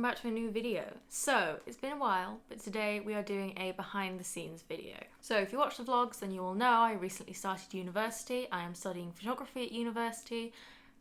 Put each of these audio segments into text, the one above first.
welcome back to a new video. So, it's been a while, but today we are doing a behind the scenes video. So if you watch the vlogs, then you will know I recently started university. I am studying photography at university,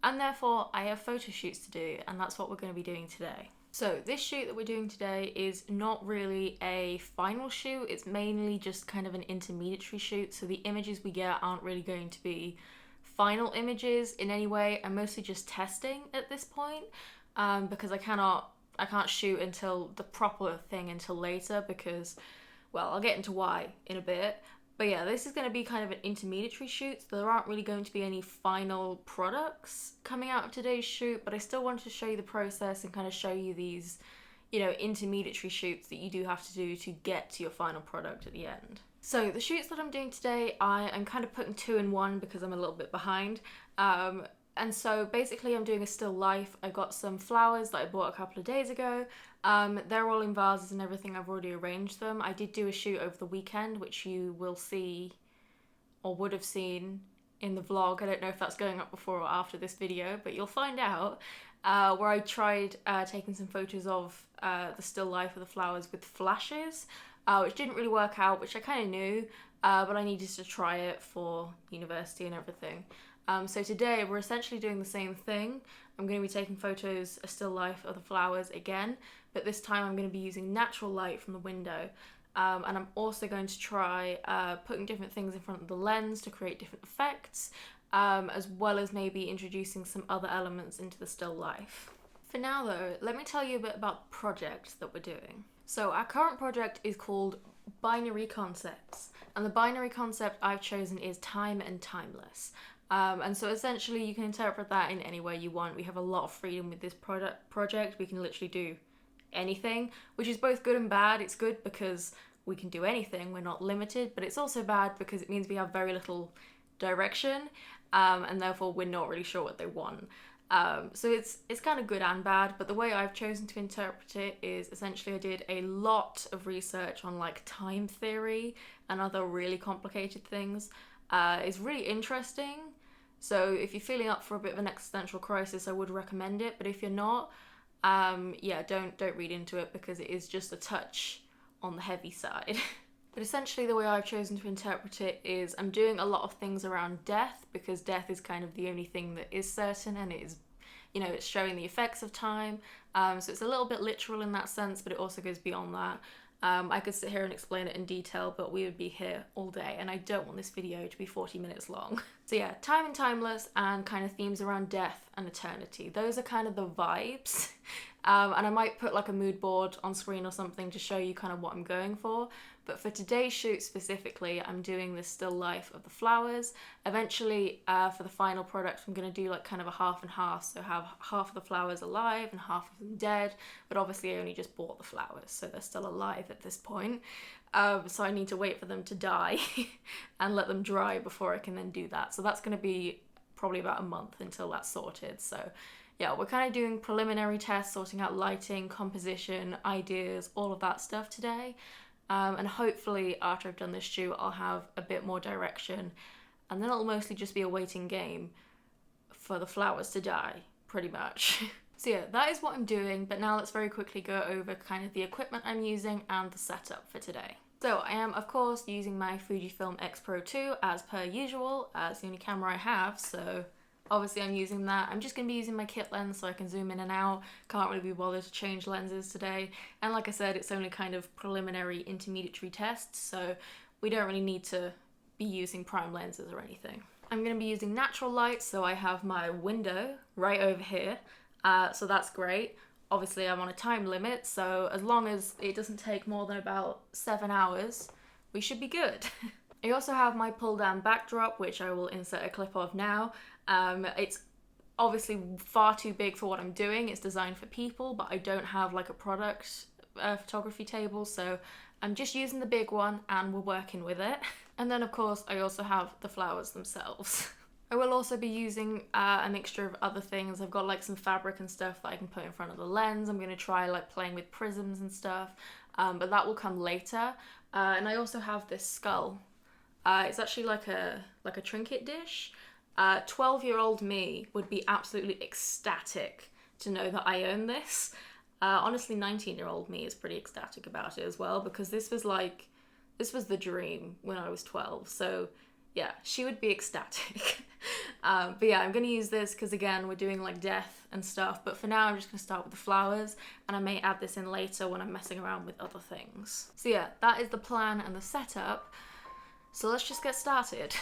and therefore I have photo shoots to do, and that's what we're going to be doing today. So this shoot that we're doing today is not really a final shoot, it's mainly just kind of an intermediary shoot, so the images we get aren't really going to be final images in any way. I'm mostly just testing at this point. Because I can't shoot until the proper thing until later because, well, I'll get into why in a bit. But yeah, this is going to be kind of an intermediary shoot, so there aren't really going to be any final products coming out of today's shoot, but I still wanted to show you the process and kind of show you these, intermediary shoots that you do have to do to get to your final product at the end. So the shoots that I'm doing today, I'm kind of putting two in one because I'm a little bit behind. And so basically I'm doing a still life. I got some flowers that I bought a couple of days ago. They're all in vases and everything. I've already arranged them. I did do a shoot over the weekend, which you will see or would have seen in the vlog. I don't know if that's going up before or after this video, but you'll find out, where I tried taking some photos of the still life of the flowers with flashes, which didn't really work out, which I kind of knew, but I needed to try it for university and everything. So today we're essentially doing the same thing. I'm going to be taking photos, a still life of the flowers again, but this time I'm going to be using natural light from the window. And I'm also going to try putting different things in front of the lens to create different effects, as well as maybe introducing some other elements into the still life. For now though, let me tell you a bit about the project that we're doing. So our current project is called Binary Concepts, and the binary concept I've chosen is time and timeless. And so essentially you can interpret that in any way you want. We have a lot of freedom with this project. We can literally do anything, which is both good and bad. It's good because we can do anything, we're not limited, but it's also bad because it means we have very little direction, and therefore we're not really sure what they want. So it's kind of good and bad, but the way I've chosen to interpret it is essentially I did a lot of research on like time theory and other really complicated things. It's really interesting. So if you're feeling up for a bit of an existential crisis, I would recommend it. But if you're not, don't read into it because it is just a touch on the heavy side. But essentially the way I've chosen to interpret it is I'm doing a lot of things around death because death is kind of the only thing that is certain, and it is, it's showing the effects of time. So it's a little bit literal in that sense, but it also goes beyond that. I could sit here and explain it in detail, but we would be here all day, and I don't want this video to be 40 minutes long. So yeah, time and timeless and kind of themes around death and eternity. Those are kind of the vibes. And I might put like a mood board on screen or something to show you kind of what I'm going for. But for today's shoot specifically, I'm doing this still life of the flowers. Eventually, for the final product, I'm going to do like kind of a half and half. So have half of the flowers alive and half of them dead. But obviously I only just bought the flowers, so they're still alive at this point. So I need to wait for them to die and let them dry before I can then do that. So that's going to be probably about a month until that's sorted. So yeah, we're kind of doing preliminary tests, sorting out lighting, composition, ideas, all of that stuff today. And hopefully after I've done this shoot, I'll have a bit more direction, and then it'll mostly just be a waiting game for the flowers to die, pretty much. So yeah, that is what I'm doing, but now let's very quickly go over kind of the equipment I'm using and the setup for today. So I am, of course, using my Fujifilm X Pro 2 as per usual, as the only camera I have, so obviously I'm using that. I'm just going to be using my kit lens so I can zoom in and out. Can't really be bothered to change lenses today. And like I said, it's only kind of preliminary intermediary tests, so we don't really need to be using prime lenses or anything. I'm going to be using natural light, so I have my window right over here. So that's great. Obviously I'm on a time limit, so as long as it doesn't take more than about 7 hours, we should be good. I also have my pull down backdrop, which I will insert a clip of now. It's obviously far too big for what I'm doing. It's designed for people, but I don't have like a product photography table, so I'm just using the big one and we're working with it. And then of course I also have the flowers themselves. I will also be using a mixture of other things. I've got like some fabric and stuff that I can put in front of the lens. I'm going to try like playing with prisms and stuff, but that will come later. And I also have this skull. It's actually like a trinket dish. 12-year-old me would be absolutely ecstatic to know that I own this. Honestly, 19-year-old me is pretty ecstatic about it as well, because this was the dream when I was 12. So yeah, she would be ecstatic. But yeah, I'm going to use this because, again, we're doing like death and stuff. But for now, I'm just going to start with the flowers, and I may add this in later when I'm messing around with other things. So yeah, that is the plan and the setup. So let's just get started.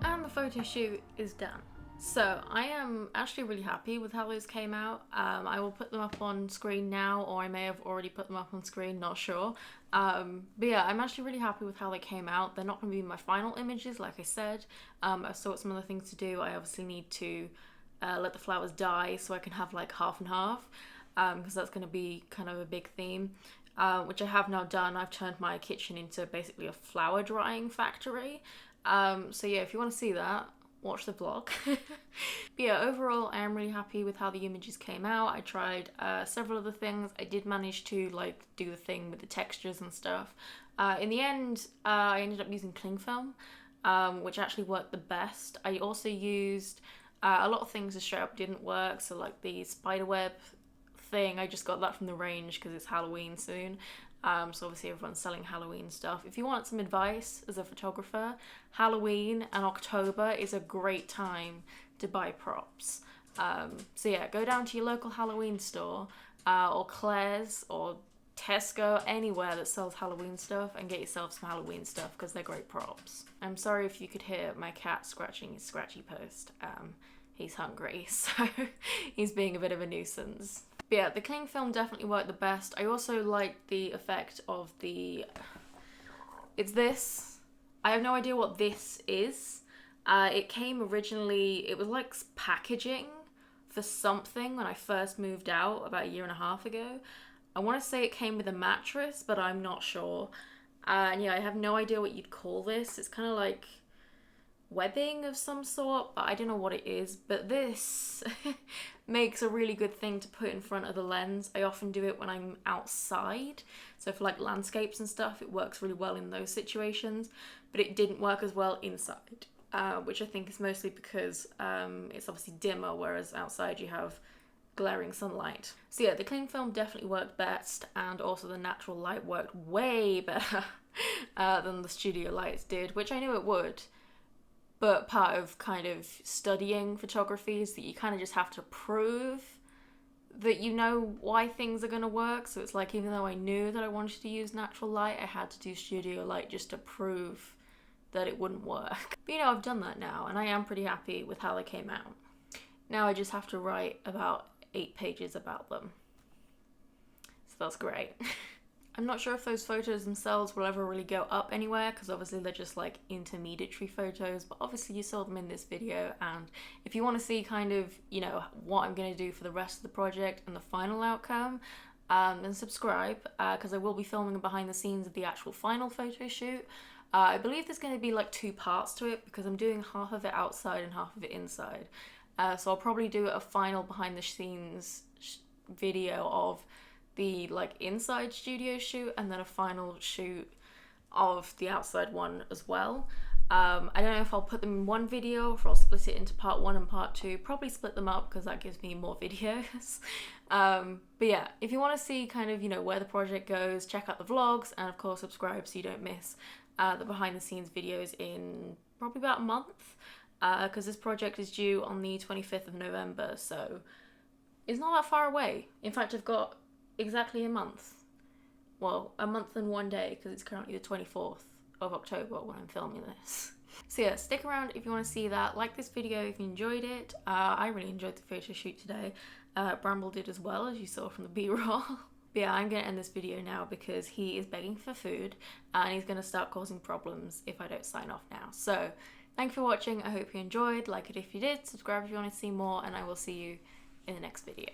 And the photo shoot is done. So I am actually really happy with how those came out. I will put them up on screen now, or I may have already put them up on screen, not sure. But yeah, I'm actually really happy with how they came out. They're not going to be my final images, like I said. I've still got some other things to do. I obviously need to let the flowers die so I can have like half and half, because that's going to be kind of a big theme. Which I have now done. I've turned my kitchen into basically a flower drying factory. So yeah, if you want to see that, watch the vlog. But yeah, overall I am really happy with how the images came out. I tried several other things. I did manage to like do the thing with the textures and stuff. In the end, I ended up using cling film, which actually worked the best. I also used a lot of things that straight up didn't work, so like the spiderweb thing, I just got that from the range because it's Halloween soon. So obviously everyone's selling Halloween stuff. If you want some advice as a photographer, Halloween and October is a great time to buy props. So yeah, go down to your local Halloween store, or Claire's or Tesco, anywhere that sells Halloween stuff, and get yourself some Halloween stuff because they're great props. I'm sorry if you could hear my cat scratching his scratchy post. He's hungry, so he's being a bit of a nuisance. But yeah, the cling film definitely worked the best. I also liked the effect of the... It's this. I have no idea what this is. It came originally... It was like packaging for something when I first moved out about 1.5 years ago. I want to say it came with a mattress, but I'm not sure. And yeah, I have no idea what you'd call this. It's kind of like webbing of some sort, but I don't know what it is. But this makes a really good thing to put in front of the lens. I often do it when I'm outside, so for like landscapes and stuff, it works really well in those situations, but it didn't work as well inside, which I think is mostly because it's obviously dimmer, whereas outside you have glaring sunlight. So yeah, the cling film definitely worked best, and also the natural light worked way better than the studio lights did, which I knew it would. But part of kind of studying photography is that you kind of just have to prove that you know why things are going to work. So it's like, even though I knew that I wanted to use natural light, I had to do studio light just to prove that it wouldn't work. But you know, I've done that now, and I am pretty happy with how they came out. Now I just have to write about 8 pages about them. So that's great. I'm not sure if those photos themselves will ever really go up anywhere, because obviously they're just like intermediary photos, but obviously you saw them in this video, and if you want to see kind of, you know, what I'm going to do for the rest of the project and the final outcome, then subscribe, because I will be filming behind the scenes of the actual final photo shoot. I believe there's going to be like 2 parts to it, because I'm doing half of it outside and half of it inside. So I'll probably do a final behind the scenes video of the like inside studio shoot, and then a final shoot of the outside one as well. I don't know if I'll put them in one video or if I'll split it into part 1 and part 2. Probably split them up because that gives me more videos. But yeah, if you want to see kind of, you know, where the project goes, check out the vlogs, and of course subscribe so you don't miss the behind the scenes videos in probably about a month, because this project is due on the 25th of November, so it's not that far away. In fact, I've got exactly a month. Well, a month and 1 day, because it's currently the 24th of October when I'm filming this. So yeah, stick around if you want to see that. Like this video if you enjoyed it. I really enjoyed the photo shoot today. Bramble did as well, as you saw from the B-roll. But yeah, I'm going to end this video now because he is begging for food and he's going to start causing problems if I don't sign off now. So thank you for watching. I hope you enjoyed. Like it if you did, subscribe if you want to see more, and I will see you in the next video.